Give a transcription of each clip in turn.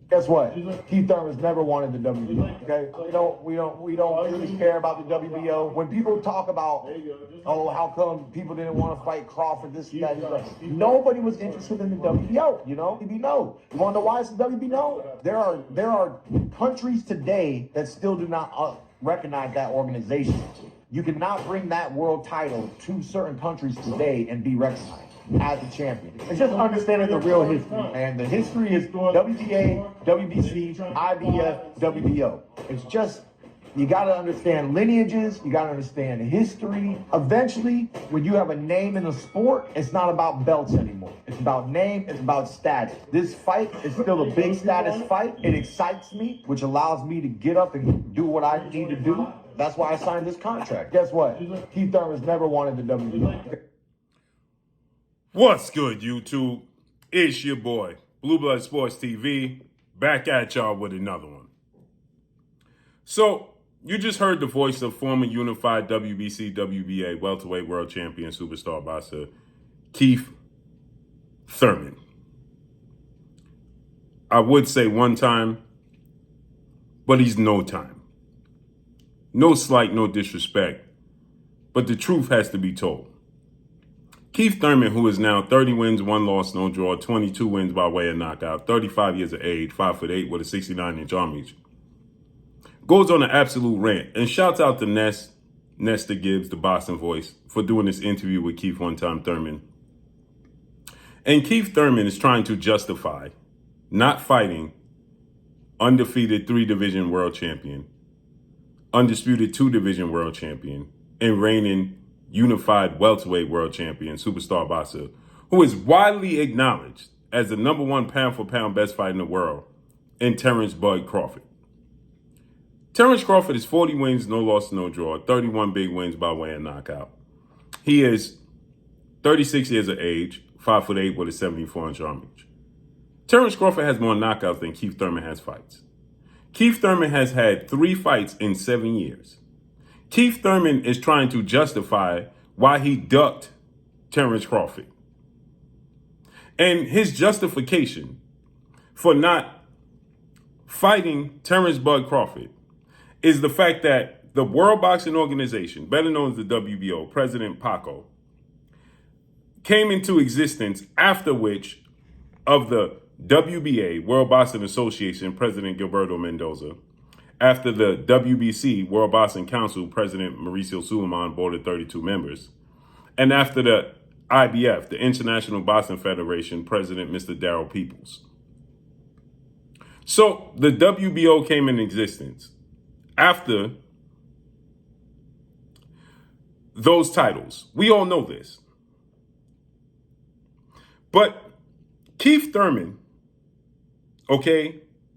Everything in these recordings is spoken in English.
Guess what? Keith Thurman's never wanted the WBO. Okay, we don't really care about the WBO. When people talk about, oh, how come people didn't want to fight Crawford, this, that, nobody was interested in the WBO. You know, WBO. No. You want to know why it's the WBO? No. There are countries today that still do not recognize that organization. You cannot bring that world title to certain countries today and be recognized as a champion. It's just understanding the real history, and the history is WBA, WBC, IBF, WBO. It's just, you got to understand lineages, you got to understand history. Eventually, when you have a name in the sport, it's not about belts anymore. It's about name, it's about status. This fight is still a big status fight. It excites me, which allows me to get up and do what I need to do. That's why I signed this contract. Guess what? Keith Thurman's never wanted the WBO. What's good, YouTube? It's your boy, Blue Blood Sports TV, back at y'all with another one. So, you just heard the voice of former unified WBC, WBA welterweight world champion superstar boxer Keith Thurman. I would say one time, but he's no time. No slight, no disrespect, but the truth has to be told. Keith Thurman, who is now 30 wins, 1 loss, no draw, 22 wins by way of knockout, 35 years of age, 5'8" with a 69-inch arm reach, goes on an absolute rant and shouts out to Nesta Gibbs, the boxing voice, for doing this interview with Keith one time Thurman. And Keith Thurman is trying to justify not fighting undefeated 3-division world champion, undisputed 2-division world champion, and reigning unified welterweight world champion, superstar boxer, who is widely acknowledged as the #1 pound-for-pound best fighter in the world, in Terence Bud Crawford. Terence Crawford is 40 wins, no loss, no draw, 31 big wins by way of knockout. He is 36 years of age, 5'8" with a 74-inch arm reach. Terence Crawford has more knockouts than Keith Thurman has fights. Keith Thurman has had 3 fights in 7 years. Keith Thurman is trying to justify why he ducked Terence Crawford. And his justification for not fighting Terence Bud Crawford is the fact that the World Boxing Organization, better known as the WBO, President Paco, came into existence after which of the WBA, World Boxing Association, President Gilberto Mendoza, after the WBC, World Boxing Council, President Mauricio Suleiman, board of 32 members, and after the IBF, the International Boxing Federation, President Mr. Darryl Peoples. So the WBO came in existence after those titles. We all know this. But Keith Thurman,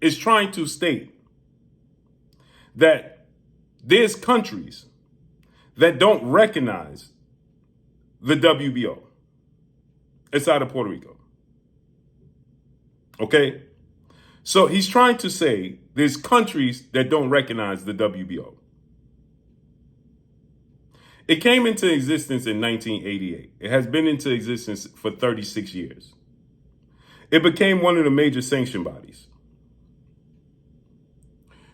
is trying to state that there's countries that don't recognize the WBO outside of Puerto Rico. Okay? So he's trying to say there's countries that don't recognize the WBO. It came into existence in 1988. It has been into existence for 36 years. It became one of the major sanction bodies.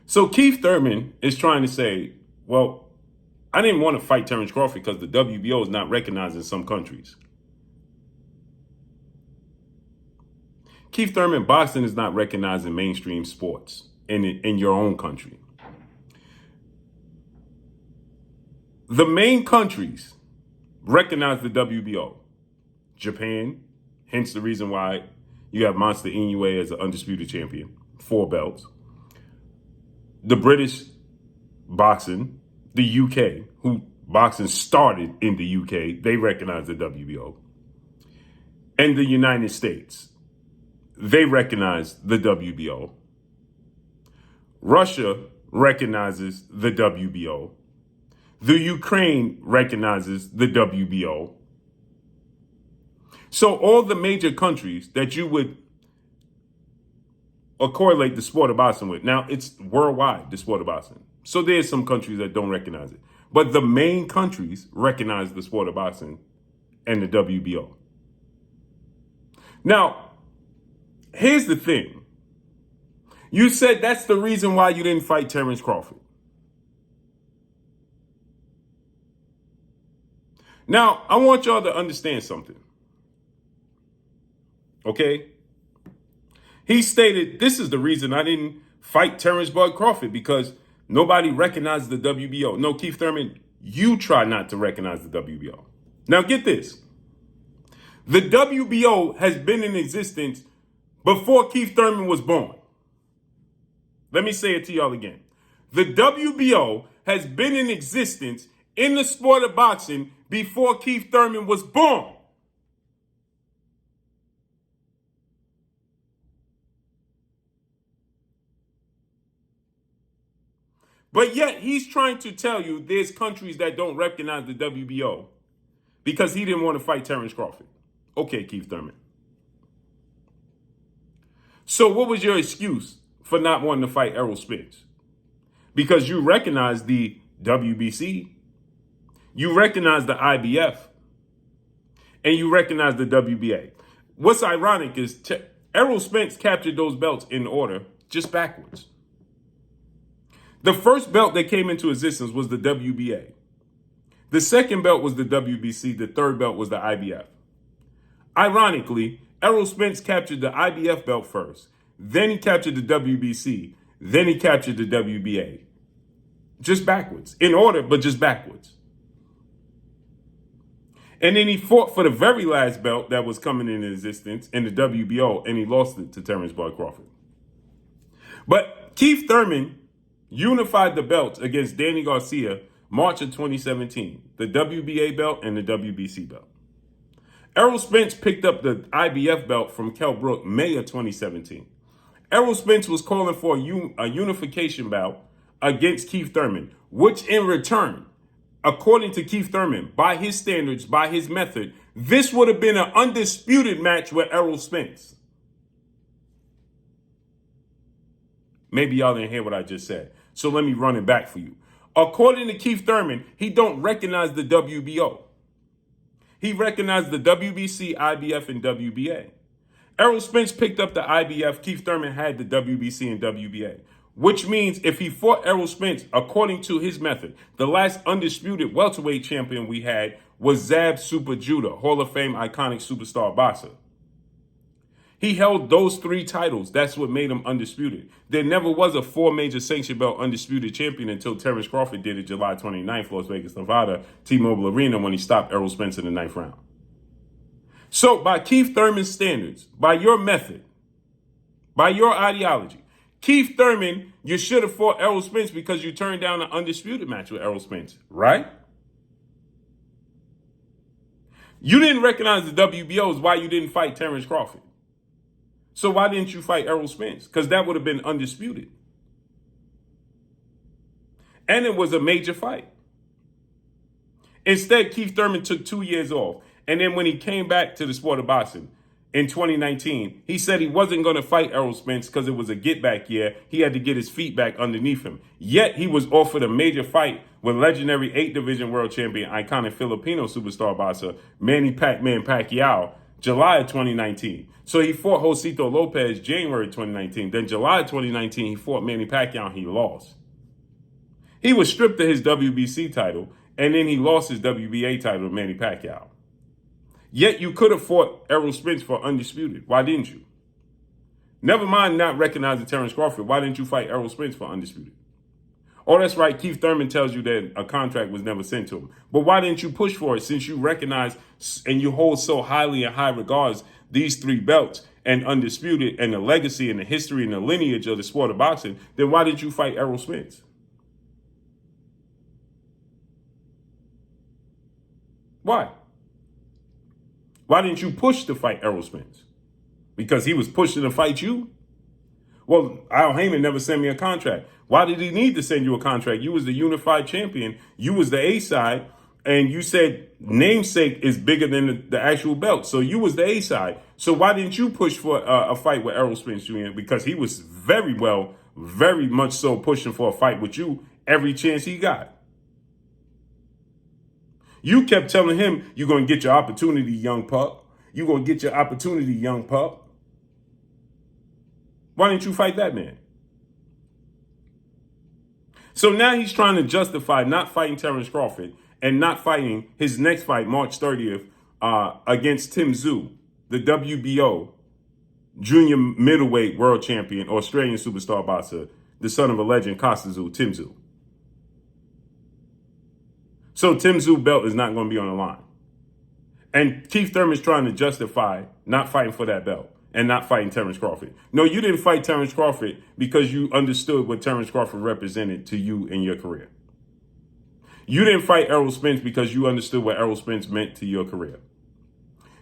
So Keith Thurman is trying to say, well, I didn't want to fight Terence Crawford because the WBO is not recognized in some countries. Keith Thurman, boxing is not recognized in mainstream sports in your own country. The main countries recognize the WBO. Japan, hence the reason why you have Monster Inoue as an undisputed champion, 4 belts. The British boxing, the UK, who boxing started in the UK, they recognize the WBO. And the United States, they recognize the WBO. Russia recognizes the WBO. The Ukraine recognizes the WBO. So all the major countries that you would correlate the sport of boxing with. Now, it's worldwide, the sport of boxing. So there's some countries that don't recognize it. But the main countries recognize the sport of boxing and the WBO. Now, here's the thing. You said that's the reason why you didn't fight Terence Crawford. Now, I want y'all to understand something. Okay? He stated, this is the reason I didn't fight Terence Bud Crawford, because nobody recognized the WBO. No, Keith Thurman, you try not to recognize the WBO. Now get this. The WBO has been in existence before Keith Thurman was born. Let me say it to y'all again. The WBO has been in existence in the sport of boxing before Keith Thurman was born. But yet he's trying to tell you there's countries that don't recognize the WBO because he didn't want to fight Terence Crawford. Okay, Keith Thurman. So what was your excuse for not wanting to fight Errol Spence? Because you recognize the WBC, you recognize the IBF, and you recognize the WBA. What's ironic is Errol Spence captured those belts in order, just backwards. The first belt that came into existence was the WBA. The second belt was the WBC. The third belt was the IBF. Ironically, Errol Spence captured the IBF belt first. Then he captured the WBC. Then he captured the WBA. Just backwards. In order, but just backwards. And then he fought for the very last belt that was coming into existence in the WBO, and he lost it to Terence Bud Crawford. But Keith Thurman unified the belts against Danny Garcia March of 2017, the WBA belt and the WBC belt. Errol Spence picked up the IBF belt from Kell Brook May of 2017. Errol Spence was calling for a unification bout against Keith Thurman, which in return, according to Keith Thurman, by his standards, by his method, this would have been an undisputed match with Errol Spence. Maybe y'all didn't hear what I just said. So let me run it back for you. According to Keith Thurman, he don't recognize the WBO. He recognized the WBC, IBF, and WBA. Errol Spence picked up the IBF. Keith Thurman had the WBC and WBA. Which means if he fought Errol Spence, according to his method, the last undisputed welterweight champion we had was Zab Super Judah, Hall of Fame iconic superstar boxer. He held those three titles. That's what made him undisputed. There never was a four major sanction belt undisputed champion until Terence Crawford did it July 29th, Las Vegas, Nevada, T-Mobile Arena, when he stopped Errol Spence in the 9th round. So by Keith Thurman's standards, by your method, by your ideology, Keith Thurman, you should have fought Errol Spence because you turned down an undisputed match with Errol Spence, right? You didn't recognize the WBO is why you didn't fight Terence Crawford. So why didn't you fight Errol Spence? Because that would have been undisputed. And it was a major fight. Instead, Keith Thurman took 2 years off. And then when he came back to the sport of boxing in 2019, he said he wasn't going to fight Errol Spence because it was a get-back year. He had to get his feet back underneath him. Yet he was offered a major fight with legendary 8-division world champion, iconic Filipino superstar boxer Manny Pac-Man Pacquiao, July of 2019. So he fought Josito Lopez January 2019. Then July 2019, he fought Manny Pacquiao and he lost. He was stripped of his WBC title, and then he lost his WBA title to Manny Pacquiao. Yet you could have fought Errol Spence for undisputed. Why didn't you? Never mind not recognizing Terence Crawford. Why didn't you fight Errol Spence for undisputed? Oh, that's right. Keith Thurman tells you that a contract was never sent to him. But why didn't you push for it since you recognize and you hold so highly in high regards these three belts and undisputed and the legacy and the history and the lineage of the sport of boxing? Then why didn't you fight Errol Spence? Why? Why didn't you push to fight Errol Spence? Because he was pushing to fight you? Well, Al Heyman never sent me a contract. Why did he need to send you a contract? You was the unified champion. You was the A side. And you said namesake is bigger than the actual belt. So you was the A side. So why didn't you push for a fight with Errol Spence Jr.? Because he was very much so pushing for a fight with you every chance he got. You kept telling him, you're going to get your opportunity, young pup. You're going to get your opportunity, young pup. Why didn't you fight that man? So now he's trying to justify not fighting Terence Crawford and not fighting his next fight, March 30th, against Tim Tszyu, the WBO junior middleweight world champion, Australian superstar boxer, the son of a legend, Costa Tszyu, Tim Tszyu. So Tim Tszyu belt is not going to be on the line. And Keith Thurman's trying to justify not fighting for that belt and not fighting Terence Crawford. No, you didn't fight Terence Crawford because you understood what Terence Crawford represented to you in your career. You didn't fight Errol Spence because you understood what Errol Spence meant to your career.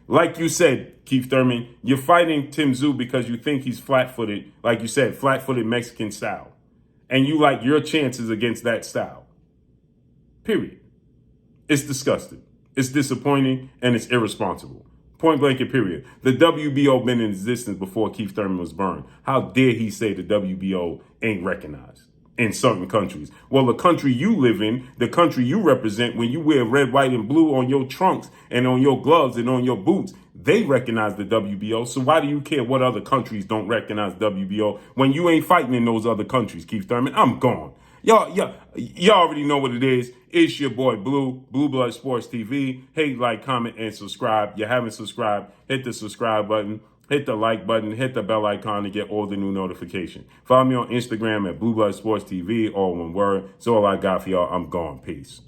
Like you said, Keith Thurman, you're fighting Tim Tszyu because you think he's flat-footed, like you said, flat-footed Mexican style. And you like your chances against that style. Period. It's disgusting. It's disappointing, and it's irresponsible. Point blank and period. The WBO been in existence before Keith Thurman was burned. How dare he say the WBO ain't recognized in certain countries? Well, the country you live in, the country you represent, when you wear red, white, and blue on your trunks and on your gloves and on your boots, they recognize the WBO. So why do you care what other countries don't recognize WBO when you ain't fighting in those other countries, Keith Thurman? I'm gone. Y'all already know what it is. It's your boy Blue Blood Sports TV. Hate, like, comment, and subscribe. You haven't subscribed, hit the subscribe button, hit the like button, hit the bell icon to get all the new notifications. Follow me on Instagram at Blue Blood Sports TV, all one word. That's all I got for y'all. I'm gone. Peace.